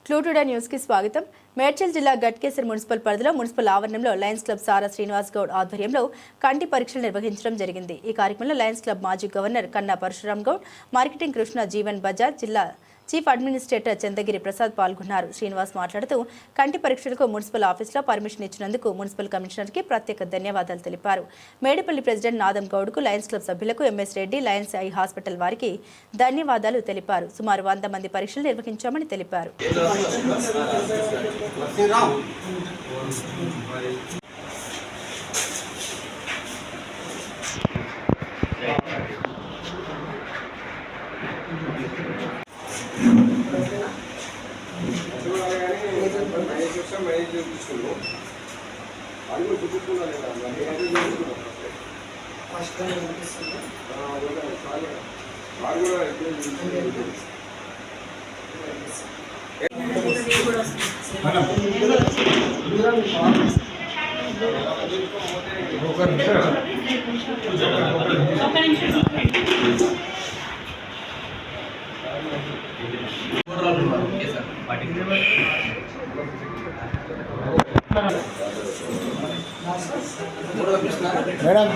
క్లూటుడే news కి స్వాగతం. మేడ్చల్ జిల్లా గట్కేసర్ మున్సిపల్ పరిధిలో మున్సిపల్ ఆవరణంలో లయన్స్ క్లబ్ సారా శ్రీనివాస్ గౌడ్ ఆధ్వర్యంలో కంటి పరీక్షలు నిర్వహించడం జరిగింది. ఈ కార్యక్రమంలో లయన్స్ క్లబ్ మాజీ గవర్నర్ కన్నా పరశురామ్ గౌడ్, మార్కెటింగ్ కృష్ణ జీవన్ బజాజ్, జిల్లా చీఫ్ అడ్మినిస్ట్రేటర్ చంద్రగిరి ప్రసాద్ పాల్గొన్నారు. శ్రీనివాస్ మాట్లాడుతూ కంటి పరీక్షలకు మున్సిపల్ ఆఫీసులో పర్మిషన్ ఇచ్చినందుకు మున్సిపల్ కమిషనర్కి ప్రత్యేక ధన్యవాదాలు తెలిపారు. మేడిపల్లి ప్రెసిడెంట్ నాదం గౌడ్కు, లయన్స్ క్లబ్ సభ్యులకు, MS Reddy, Lions eye hospital వారికి ధన్యవాదాలు తెలిపారు. సుమారు 100 మంది పరీక్షలు నిర్వహించామని తెలిపారు. Madam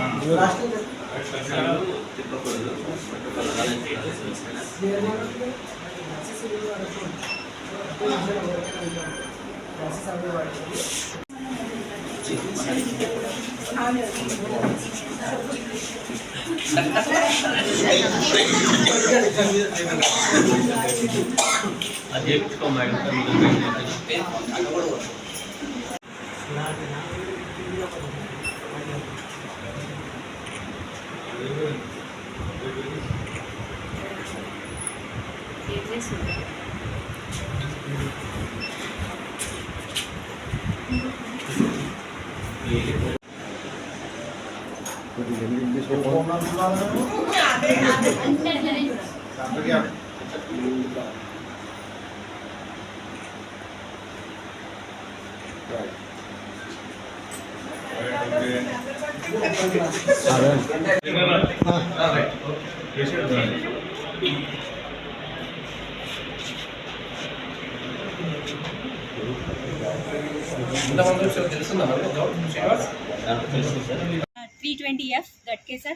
F Ghatkesar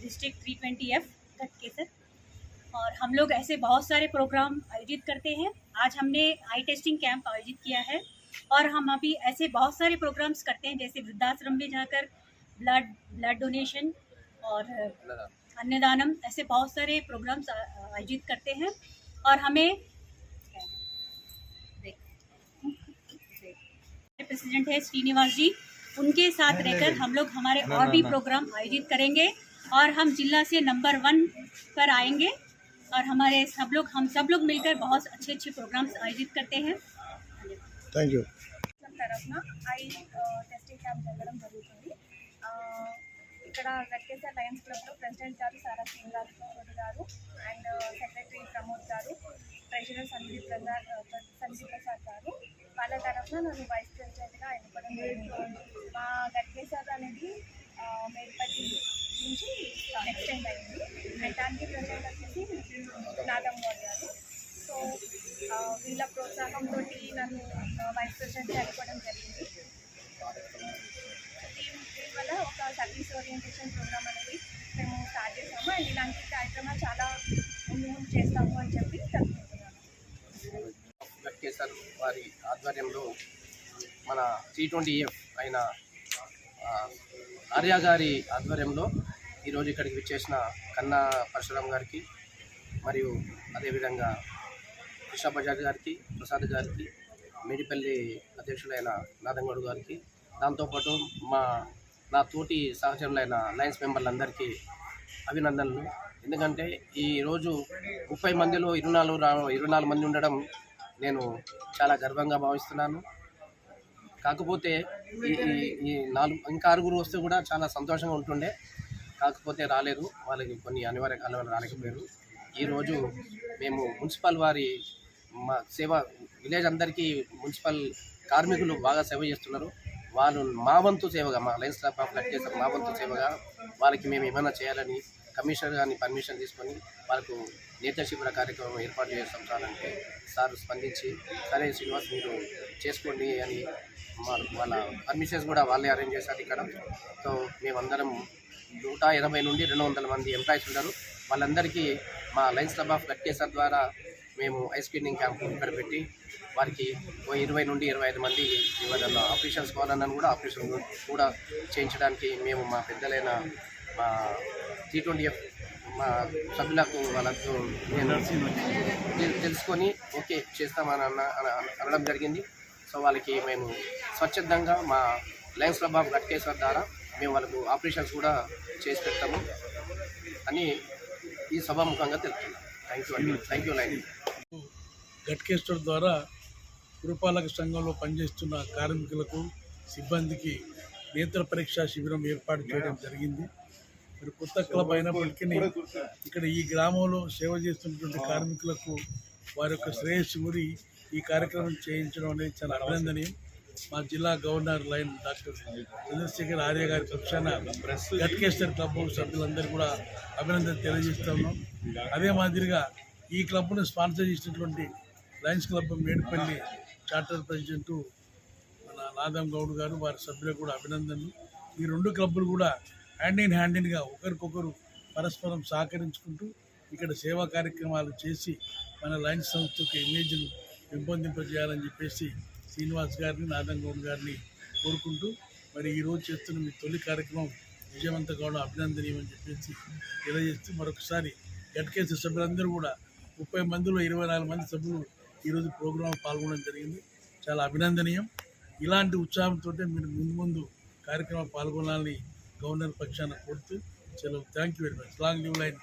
district 320F Ghatkesar. और हम लोग ऐसे बहुत सारे प्रोग्राम आयोजित करते हैं। आज हमने आई टेस्टिंग कैंप आयोजित किया है और हम अभी ऐसे बहुत सारे प्रोग्राम्स करते हैं, जैसे वृद्धाश्रम में जाकर ब्लड डोनेशन और अन्नदानम, ऐसे बहुत सारे प्रोग्राम्स आयोजित करते हैं। और हमें प्रेसिडेंट है श्रीनिवास जी, उनके साथ रहकर हम लोग हमारे और भी प्रोग्राम आयोजित करेंगे और हम जिला से नंबर 1 पर आएंगे और हमारे हम सब लोग मिलकर बहुत अच्छे प्रोग्राम्स आयोजित करते हैं। Thank you. तरफना आई टेस्टिंग कैंप जरगడం జరుగుతుంది। ఇక్కడ గట్కేసర్ లయన్స్ క్లబ్ లో ప్రెసిడెంట్ గారు సారా శ్రీనివాస్ గౌడ్ గారు అండ్ సెక్రటరీ ప్రమోద్ గారు, ట్రెజరర్ సందీప్ ప్రసాద్ గారు, వాళ్ళ తరఫున నన్ను వైస్ ప్రెసిడెంట్గా ఎన్నుకోవడం జరిగింది। మా గట్కేసర్ అనేది మేడిపల్లి నుంచి ఎక్స్టెండ్ అయింది అండ్ దానికి ప్రెసిడెంట్ వచ్చేసి నాదం గౌడ్ గారు। సో వీళ్ళ ప్రోత్సాహంతో నన్ను వైస్ ప్రెసిడెంట్గా ఎన్నుకోవడం జరిగింది। దీనివల్ల ఒక సర్వీస్ ఓరియంటేషన్ ప్రోగ్రామ్ అనేది మేము స్టార్ట్ చేసాము అండ్ ఇలాంటి కార్యక్రమాలు చాలా ముందు చేస్తాము అని చెప్పి తెలుసుకుంటున్నాను। గట్కేసర్ వారి ఆధ్వర్యంలో మన T20F అయిన ఆర్య గారి ఆధ్వర్యంలో ఈరోజు ఇక్కడికి విచ్చేసిన కన్నా పరశురామ్ గారికి మరియు అదేవిధంగా కృష్ణ బజాజ్ గారికి, ప్రసాద్ గారికి, మేడిపల్లి అధ్యక్షులైన నాదంగౌడ్ గారికి, దాంతోపాటు నా తోటి సహచరులైన లయన్స్ మెంబర్లందరికీ అభినందనలు। ఎందుకంటే ఈరోజు 30 మందిలో 24 మంది ఉండడం నేను చాలా గర్వంగా భావిస్తున్నాను। కాకపోతే ఈ 6 వస్తే కూడా చాలా సంతోషంగా ఉంటుండే, కాకపోతే రాలేరు, వాళ్ళకి కొన్ని అనివార్య కారణాలు రాలేకపోయారు। ఈరోజు మేము మున్సిపల్ వారి మా సేవ విలేజ్ అందరికీ మున్సిపల్ కార్మికులు బాగా సేవ చేస్తున్నారు। వాళ్ళు మా వంతు సేవగా, మా లయన్స్ క్లబ్ ఆఫ్ గట్కేసర్ మా వంతు సేవగా వాళ్ళకి మేము ఏమైనా చేయాలని కమిషనర్ గారిని పర్మిషన్ తీసుకొని వాళ్ళకు నేత శిబిర కార్యక్రమం ఏర్పాటు చేస్తాం సార్ అంటే సార్ స్పందించి సరే శ్రీనివాస్ మీరు చేసుకోండి అని వాళ్ళ పర్మిషన్స్ కూడా వాళ్ళే అరేంజ్ చేశారు ఇక్కడ. సో మేమందరం 180 నుండి 200 మంది ఎంప్లాయీస్ ఉన్నారు. వాళ్ళందరికీ మా లయన్స్ క్లబ్ ఆఫ్ గట్కేసర్ ద్వారా మేము ఐస్ క్లీనింగ్ క్యాంప్ ఇక్కడ పెట్టి వారికి 20 నుండి 25 మంది ఇవ్వడం ఆపరేషన్స్ కావాలన్నా కూడా ఆపరేషన్ కూడా చేయించడానికి మేము మా పెద్దలైన మా T20F మా సభ్యులకు వాళ్ళకు నేను తెలుసుకొని ఓకే చేస్తామని అనడం జరిగింది. సో వాళ్ళకి మేము స్వచ్ఛందంగా మా లయన్స్ క్లబ్ ఆఫ్ గట్కేసర్ ద్వారా మేము వాళ్ళకు ఆపరేషన్స్ కూడా చేసి పెడతాము అని ఈ సభాముఖంగా తెలుపుతున్నాం. Thank you line. గట్కేశ్వర్ ద్వారా పురపాలక సంఘంలో పనిచేస్తున్న కార్మికులకు సిబ్బందికి నేత్ర పరీక్షా శిబిరం ఏర్పాటు చేయడం జరిగింది. మరి కొత్త క్లబ్ అయినప్పటికీ ఇక్కడ ఈ గ్రామంలో సేవ చేస్తున్నటువంటి కార్మికులకు వారి యొక్క శ్రేయస్సు గురి ఈ కార్యక్రమం చేయించడం అనేది చాలా అభినందనీయం. మా జిల్లా governor lion doctor Chandrashekhar Arya గారి పక్షాన గట్కేశ్వర్ క్లబ్ సభ్యులందరూ కూడా అభినందన తెలియజేస్తూ ఉన్నాం. అదే మాదిరిగా ఈ క్లబ్ను స్పాన్సర్ చేసినటువంటి lions club Medipalli charter president మన నాదం గౌడ్ గారు వారి సభ్యులకు కూడా అభినందనలు. ఈ రెండు క్లబ్బులు కూడా హ్యాండ్ ఇన్గా ఒకరికొకరు పరస్పరం సహకరించుకుంటూ ఇక్కడ సేవా కార్యక్రమాలు చేసి మన లయన్స్ సంస్థకు ఇమేజ్ను పెంపొందింపజేయాలని చెప్పేసి శ్రీనివాస్ గారిని నాదం గౌడ్ గారిని కోరుకుంటూ మరి ఈరోజు చేస్తున్న మీ తొలి కార్యక్రమం విజయవంతం కావడం అభినందనీయమని చెప్పేసి తెలియజేస్తూ మరొకసారి గట్కేసర్ సభ్యులందరూ కూడా 30 మందిలో 24 మంది సభ్యులు ఈరోజు ప్రోగ్రాం పాల్గొనడం జరిగింది. చాలా అభినందనీయం. ఇలాంటి ఉత్సాహంతో మీరు ముందు కార్యక్రమం పాల్గొనాలని గవర్నర్ పక్షాన కోరుతూ సెలవు. Thank you very much. Long live line.